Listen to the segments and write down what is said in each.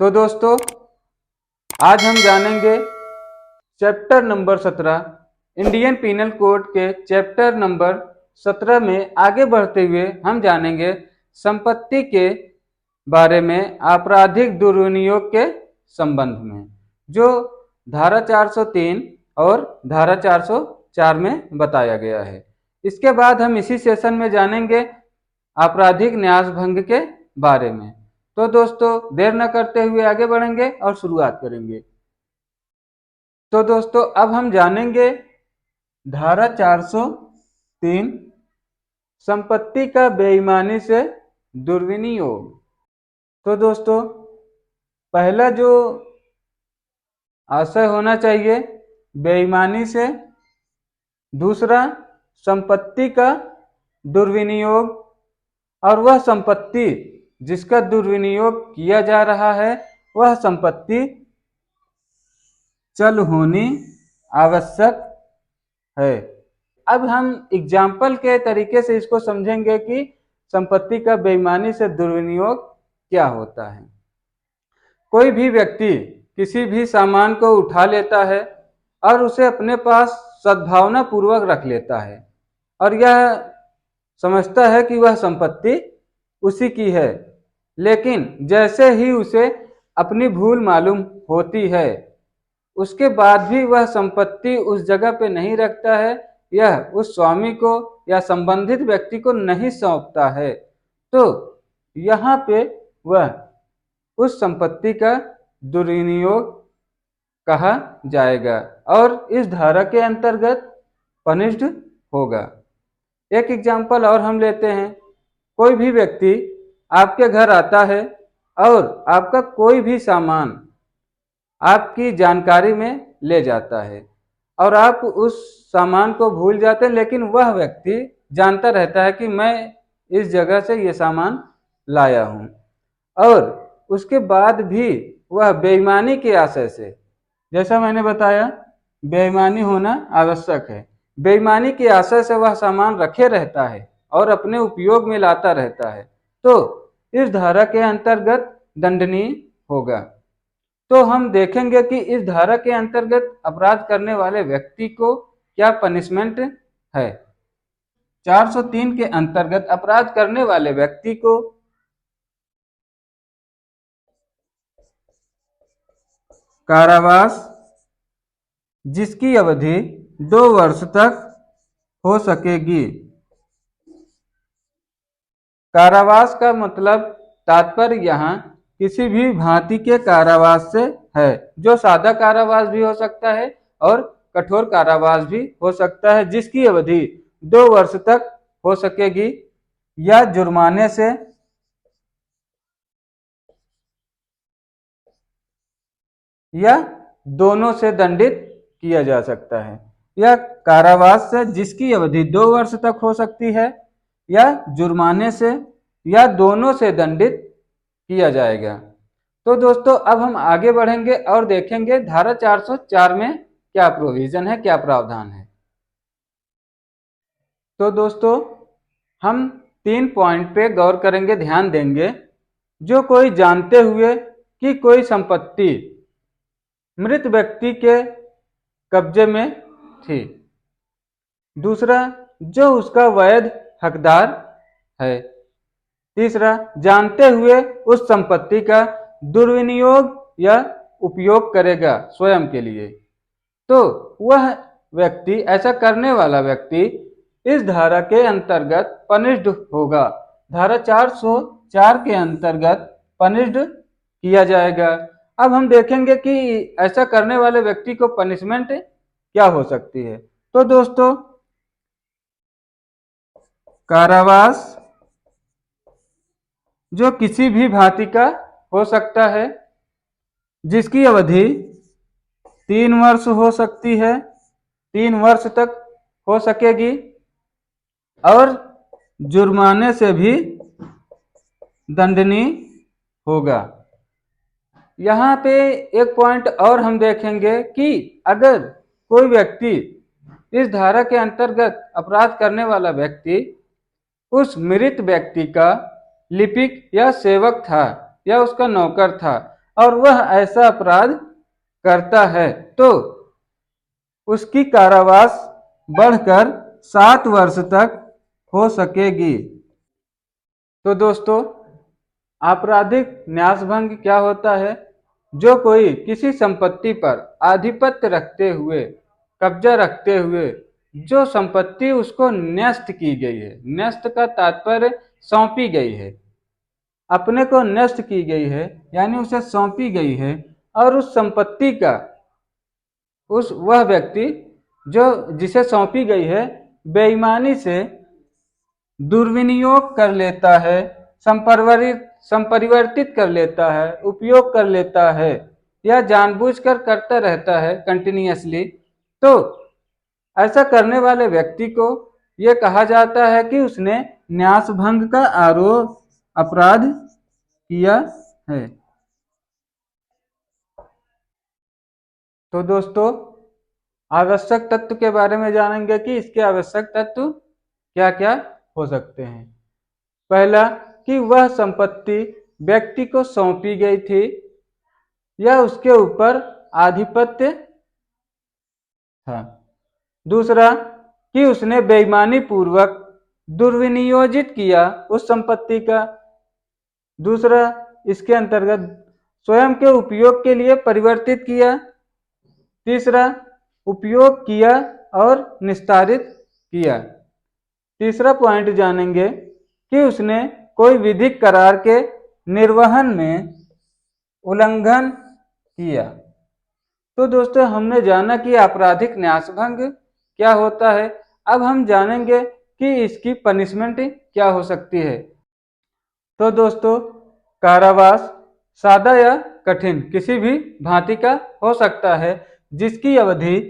तो दोस्तों, आज हम जानेंगे chapter number 17 Indian penal code के चैप्टर नंबर 17 में आगे बढ़ते हुए हम जानेंगे संपत्ति के बारे में आपराधिक दुर्विनियोग के संबंध में, जो धारा 403 और धारा 404 में बताया गया है। इसके बाद हम इसी सेशन में जानेंगे आपराधिक न्यास भंग के बारे में। तो दोस्तों, देर न करते हुए आगे बढ़ेंगे और शुरुआत करेंगे। तो दोस्तों, अब हम जानेंगे धारा 403 संपत्ति का बेईमानी से दुर्विनियोग। तो दोस्तों, पहला जो आशय होना चाहिए बेईमानी से, दूसरा संपत्ति का दुर्विनियोग, और वह संपत्ति जिसका दुर्विनियोग किया जा रहा है वह संपत्ति चल होनी आवश्यक है। अब हम एग्जाम्पल के तरीके से इसको समझेंगे कि संपत्ति का बेईमानी से दुर्विनियोग क्या होता है। कोई भी व्यक्ति किसी भी सामान को उठा लेता है और उसे अपने पास सद्भावना पूर्वक रख लेता है और यह समझता है कि वह संपत्ति उसी की है, लेकिन जैसे ही उसे अपनी भूल मालूम होती है उसके बाद भी वह संपत्ति उस जगह पे नहीं रखता है, यह उस स्वामी को या संबंधित व्यक्ति को नहीं सौंपता है, तो यहाँ पे वह उस संपत्ति का दुर्विनियोग कहा जाएगा और इस धारा के अंतर्गत पनिश्ड होगा। एक एग्जाम्पल और हम लेते हैं। कोई भी व्यक्ति आपके घर आता है और आपका कोई भी सामान आपकी जानकारी में ले जाता है और आप उस सामान को भूल जाते हैं, लेकिन वह व्यक्ति जानता रहता है कि मैं इस जगह से ये सामान लाया हूँ, और उसके बाद भी वह बेईमानी के आशय से, जैसा मैंने बताया बेईमानी होना आवश्यक है, बेईमानी के आशय से वह सामान रखे रहता है और अपने उपयोग में लाता रहता है, तो इस धारा के अंतर्गत दंडनीय होगा। तो हम देखेंगे कि इस धारा के अंतर्गत अपराध करने वाले व्यक्ति को क्या पनिशमेंट है। 403 के अंतर्गत अपराध करने वाले व्यक्ति को कारावास जिसकी अवधि 2 वर्ष तक हो सकेगी। कारावास का मतलब तात्पर्य यहाँ किसी भी भांति के कारावास से है, जो सादा कारावास भी हो सकता है और कठोर कारावास भी हो सकता है, जिसकी अवधि 2 वर्ष तक हो सकेगी या जुर्माने से या दोनों से दंडित किया जा सकता है। यह कारावास से जिसकी अवधि 2 वर्ष तक हो सकती है या जुर्माने से या दोनों से दंडित किया जाएगा। तो दोस्तों, अब हम आगे बढ़ेंगे और देखेंगे धारा 404 में क्या प्रोविजन है, क्या प्रावधान है। तो दोस्तों, हम 3 पॉइंट पे गौर करेंगे, ध्यान देंगे। जो कोई जानते हुए कि कोई संपत्ति मृत व्यक्ति के कब्जे में थी, दूसरा जो उसका वैध हकदार है, तीसरा जानते हुए उस संपत्ति का दुर्विनियोग या उपयोग करेगा स्वयं के लिए, तो वह व्यक्ति, ऐसा करने वाला व्यक्ति इस धारा के अंतर्गत पनिश्ड होगा। धारा 404 के अंतर्गत पनिश्ड किया जाएगा। अब हम देखेंगे कि ऐसा करने वाले व्यक्ति को पनिशमेंट क्या हो सकती है। तो दोस्तों, कारावास जो किसी भी भांति का हो सकता है, जिसकी अवधि 3 वर्ष हो सकती है, 3 वर्ष तक हो सकेगी, और जुर्माने से भी दंडनीय होगा। यहाँ पे एक पॉइंट और हम देखेंगे कि अगर कोई व्यक्ति, इस धारा के अंतर्गत अपराध करने वाला व्यक्ति उस मृत व्यक्ति का लिपिक या सेवक था या उसका नौकर था और वह ऐसा अपराध करता है तो उसकी कारावास बढ़कर 7 वर्ष तक हो सकेगी। तो दोस्तों, आपराधिक न्यासभंग क्या होता है? जो कोई किसी संपत्ति पर आधिपत्य रखते हुए, कब्जा रखते हुए, जो संपत्ति उसको न्यस्त की गई है, न्यस्त का तात्पर्य सौंपी गई है, अपने को नष्ट की गई है यानी उसे सौंपी गई है, और उस संपत्ति का उस वह व्यक्ति जो जिसे सौंपी गई है बेईमानी से दुर्विनियोग कर लेता है, संपरिवर्तित कर लेता है, उपयोग कर लेता है, या जानबूझकर करता रहता है कंटिन्यूअसली, तो ऐसा करने वाले व्यक्ति को यह कहा जाता है कि उसने न्यासभंग का आरोप अपराध किया है। तो दोस्तों, आवश्यक तत्व के बारे में जानेंगे कि इसके आवश्यक तत्व क्या क्या हो सकते हैं। पहला, कि वह संपत्ति व्यक्ति को सौंपी गई थी या उसके ऊपर आधिपत्य था। दूसरा, कि उसने बेईमानी पूर्वक दुर्विनियोजित किया उस संपत्ति का। दूसरा, इसके अंतर्गत स्वयं के उपयोग के लिए परिवर्तित किया। तीसरा, उपयोग किया और निस्तारित किया। तीसरा पॉइंट जानेंगे कि उसने कोई विधिक करार के निर्वहन में उल्लंघन किया। तो दोस्तों, हमने जाना कि आपराधिक न्यासभंग क्या होता है। अब हम जानेंगे कि इसकी पनिशमेंट क्या हो सकती है। तो दोस्तों, कारावास सादा या कठिन किसी भी भांति का हो सकता है, जिसकी अवधि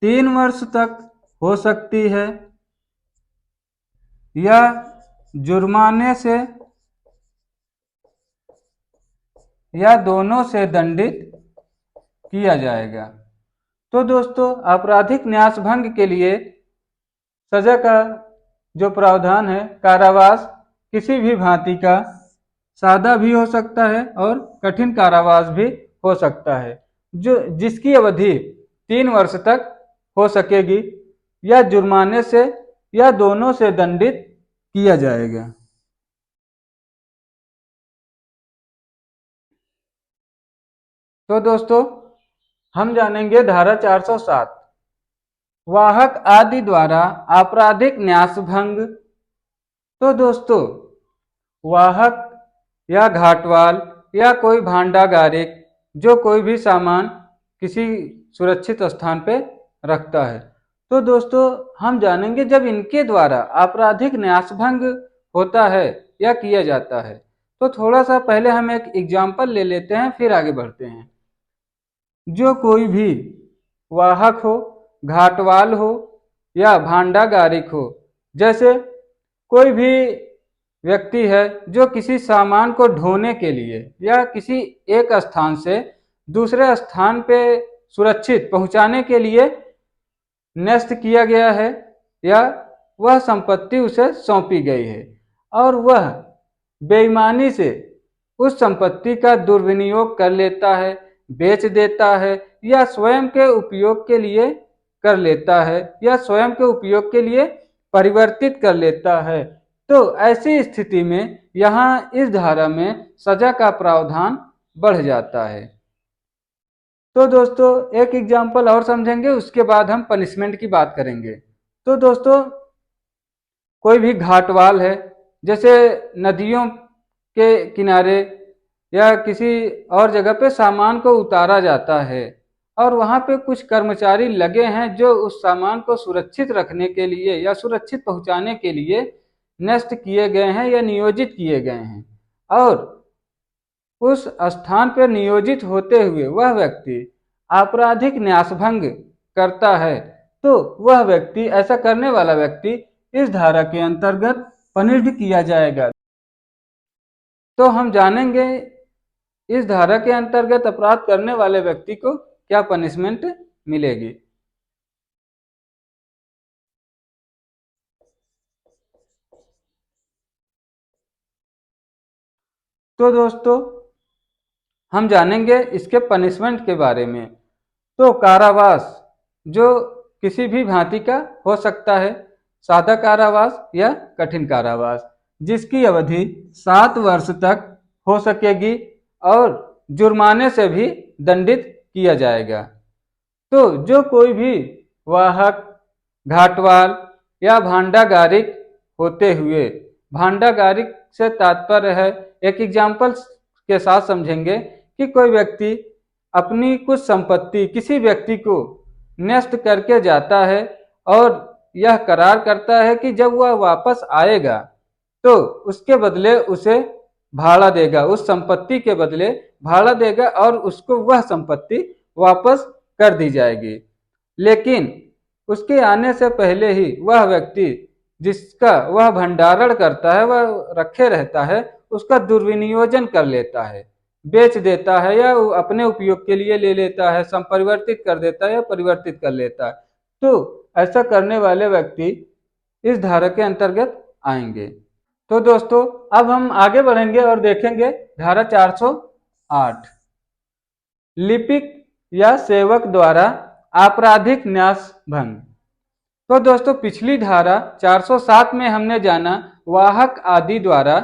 3 वर्ष तक हो सकती है, या जुर्माने से या दोनों से दंडित किया जाएगा। तो दोस्तों, आपराधिक न्यासभंग के लिए सजा का जो प्रावधान है, कारावास किसी भी भांति का सादा भी हो सकता है और कठिन कारावास भी हो सकता है, जो जिसकी अवधि 3 वर्ष तक हो सकेगी, या जुर्माने से या दोनों से दंडित किया जाएगा। तो दोस्तों, हम जानेंगे धारा 407 वाहक आदि द्वारा आपराधिक न्यासभंग। तो दोस्तों, वाहक या घाटवाल या कोई भांडागारिक जो कोई भी सामान किसी सुरक्षित स्थान पे रखता है, तो दोस्तों हम जानेंगे जब इनके द्वारा आपराधिक न्यासभंग होता है या किया जाता है, तो थोड़ा सा पहले हम एक एग्जाम्पल ले लेते हैं, फिर आगे बढ़ते हैं। जो कोई भी वाहक हो, घाटवाल हो या भांडागारिक हो, जैसे कोई भी व्यक्ति है जो किसी सामान को ढोने के लिए या किसी एक स्थान से दूसरे स्थान पे सुरक्षित पहुंचाने के लिए न्यस्त किया गया है, या वह संपत्ति उसे सौंपी गई है और वह बेईमानी से उस संपत्ति का दुर्विनियोग कर लेता है, बेच देता है, या स्वयं के उपयोग के लिए कर लेता है, या स्वयं के उपयोग के लिए परिवर्तित कर लेता है, तो ऐसी स्थिति में यहाँ इस धारा में सजा का प्रावधान बढ़ जाता है। तो दोस्तों, एक एग्जाम्पल और समझेंगे, उसके बाद हम पनिशमेंट की बात करेंगे। तो दोस्तों, कोई भी घाटवाल है, जैसे नदियों के किनारे या किसी और जगह पे सामान को उतारा जाता है और वहाँ पे कुछ कर्मचारी लगे हैं जो उस सामान को सुरक्षित रखने के लिए या सुरक्षित पहुँचाने के लिए नष्ट किए गए हैं या नियोजित किए गए हैं, और उस स्थान पर नियोजित होते हुए वह व्यक्ति आपराधिक न्यासभंग करता है, तो वह व्यक्ति, ऐसा करने वाला व्यक्ति इस धारा के अंतर्गत पनिष्ड किया जाएगा। तो हम जानेंगे इस धारा के अंतर्गत अपराध करने वाले व्यक्ति को क्या पनिशमेंट मिलेगी। तो दोस्तों, हम जानेंगे इसके पनिशमेंट के बारे में। तो कारावास जो किसी भी भांति का हो सकता है, सादा कारावास या कठिन कारावास, जिसकी अवधि 7 वर्ष तक हो सकेगी और जुर्माने से भी दंडित किया जाएगा। तो जो कोई भी वाहक, घाटवाल या भांडागारिक होते हुए, भांडागारिक से तात्पर्य है, एक एग्जाम्पल के साथ समझेंगे कि कोई व्यक्ति अपनी कुछ संपत्ति किसी व्यक्ति को नष्ट करके जाता है और यह करार करता है कि जब वह वापस आएगा तो उसके बदले उसे भाड़ा देगा, उस संपत्ति के बदले भाड़ा देगा और उसको वह संपत्ति वापस कर दी जाएगी। लेकिन उसके आने से पहले ही वह व्यक्ति जिसका वह भंडारण करता है, वह रखे रहता है, उसका दुर्विनियोजन कर लेता है, बेच देता है या अपने उपयोग के लिए ले लेता है, संपरिवर्तित कर देता है या परिवर्तित कर लेता है। तो ऐसा करने वाले व्यक्ति इस धारा के अंतर्गत आएंगे। तो दोस्तों अब हम आगे बढ़ेंगे और देखेंगे धारा 408, लिपिक या सेवक द्वारा आपराधिक न्यास भंग। तो दोस्तों पिछली धारा 407 में हमने जाना वाहक आदि द्वारा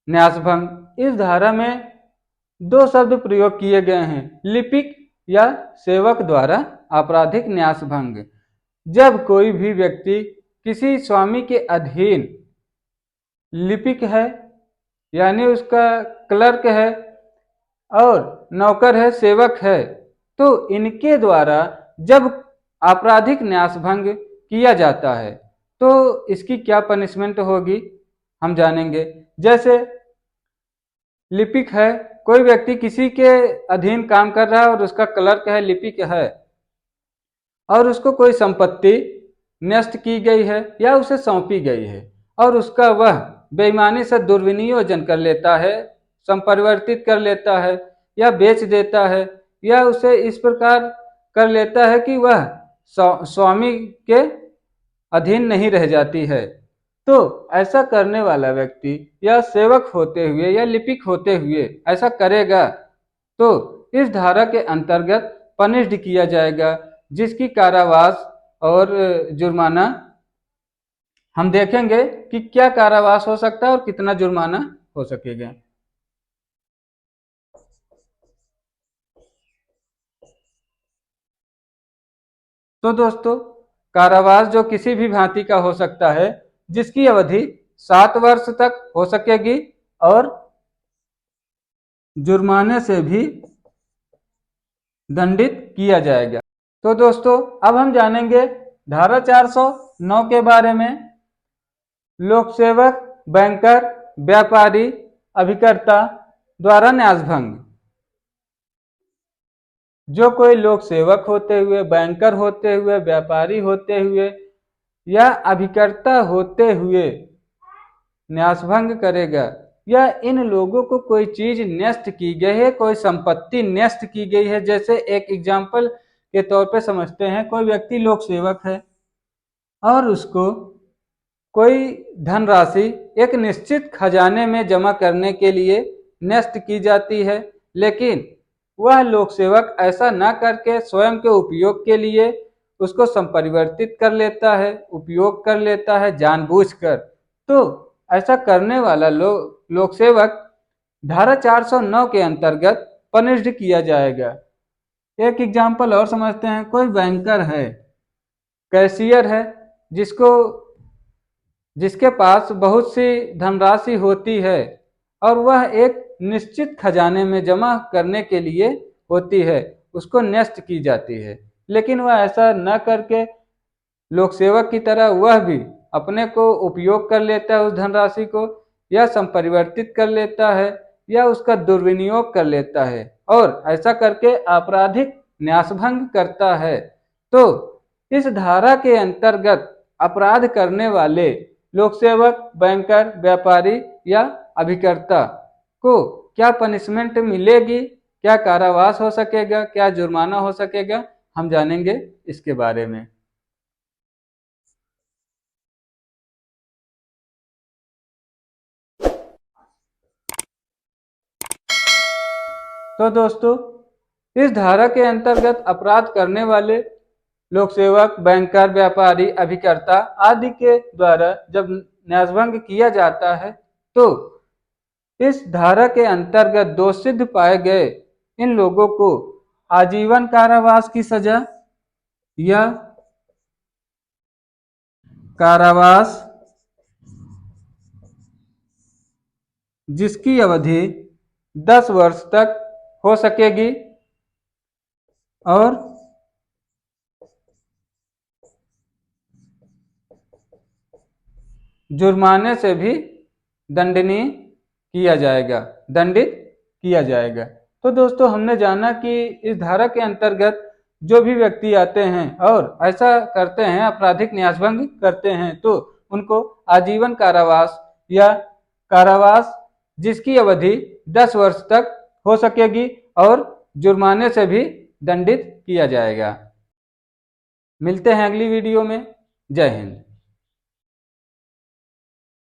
न्यास भंग। इस धारा में दो शब्द प्रयोग किए गए हैं, लिपिक या सेवक द्वारा आपराधिक न्यास भंग। जब कोई भी व्यक्ति किसी स्वामी के अधीन लिपिक है, यानी उसका क्लर्क है, और नौकर है, सेवक है, तो इनके द्वारा जब आपराधिक न्यास भंग किया जाता है तो इसकी क्या पनिशमेंट होगी हम जानेंगे। जैसे लिपिक है, कोई व्यक्ति किसी के अधीन काम कर रहा है और उसका क्लर्क है, लिपिक है, और उसको कोई संपत्ति नष्ट की गई है या उसे सौंपी गई है और उसका वह बेईमानी से दुर्विनियोजन कर लेता है, संपरिवर्तित कर लेता है या बेच देता है या उसे इस प्रकार कर लेता है कि वह स्वामी के अधीन नहीं रह जाती है। तो ऐसा करने वाला व्यक्ति या सेवक होते हुए या लिपिक होते हुए ऐसा करेगा तो इस धारा के अंतर्गत पनिश्ड किया जाएगा, जिसकी कारावास और जुर्माना हम देखेंगे कि क्या कारावास हो सकता है और कितना जुर्माना हो सकेगा। तो दोस्तों कारावास जो किसी भी भांति का हो सकता है, जिसकी अवधि 7 वर्ष तक हो सकेगी और जुर्माने से भी दंडित किया जाएगा। तो दोस्तों अब हम जानेंगे धारा 409 के बारे में। लोक सेवक, बैंकर, व्यापारी, अभिकर्ता द्वारा न्यासभंग। जो कोई लोक सेवक होते हुए, बैंकर होते हुए, व्यापारी होते हुए या अभिकर्ता होते हुए न्यासभंग करेगा या इन लोगों को कोई चीज नष्ट की गई है, कोई संपत्ति नष्ट की गई है। जैसे एक एग्जाम्पल के तौर पे समझते हैं, कोई व्यक्ति लोक सेवक है और उसको कोई धनराशि एक निश्चित खजाने में जमा करने के लिए नष्ट की जाती है, लेकिन वह लोक सेवक ऐसा न करके स्वयं के उपयोग के लिए उसको संपरिवर्तित कर लेता है, उपयोग कर लेता है जानबूझकर। तो ऐसा करने वाला लोक सेवक धारा 409 के अंतर्गत पनिश्ड किया जाएगा। एक एग्जाम्पल और समझते हैं, कोई बैंकर है, कैशियर है, जिसके पास बहुत सी धनराशि होती है और वह एक निश्चित खजाने में जमा करने के लिए होती है, उसको नष्ट की जाती है, लेकिन वह ऐसा न करके लोक सेवक की तरह वह भी अपने को उपयोग कर लेता है उस धनराशि को, या संपरिवर्तित कर लेता है या उसका दुर्विनियोग कर लेता है और ऐसा करके आपराधिक न्यासभंग करता है। तो इस धारा के अंतर्गत अपराध करने वाले लोक सेवक, बैंकर, व्यापारी या अभिकर्ता को क्या पनिशमेंट मिलेगी, क्या कारावास हो सकेगा, क्या जुर्माना हो सकेगा, हम जानेंगे इसके बारे में। तो दोस्तों, इस धारा के अंतर्गत अपराध करने वाले लोक सेवक, बैंकर, व्यापारी, अभिकर्ता आदि के द्वारा जब न्यासभंग किया जाता है तो इस धारा के अंतर्गत दोषित पाए गए इन लोगों को आजीवन कारावास की सजा या कारावास जिसकी अवधि 10 वर्ष तक हो सकेगी और जुर्माने से भी दंडनीय किया जाएगा, दंडित किया जाएगा। तो दोस्तों, हमने जाना कि इस धारा के अंतर्गत जो भी व्यक्ति आते हैं और ऐसा करते हैं, आपराधिक न्यासभंग करते हैं, तो उनको आजीवन कारावास या कारावास जिसकी अवधि 10 वर्ष तक हो सकेगी और जुर्माने से भी दंडित किया जाएगा। मिलते हैं अगली वीडियो में। जय हिंद।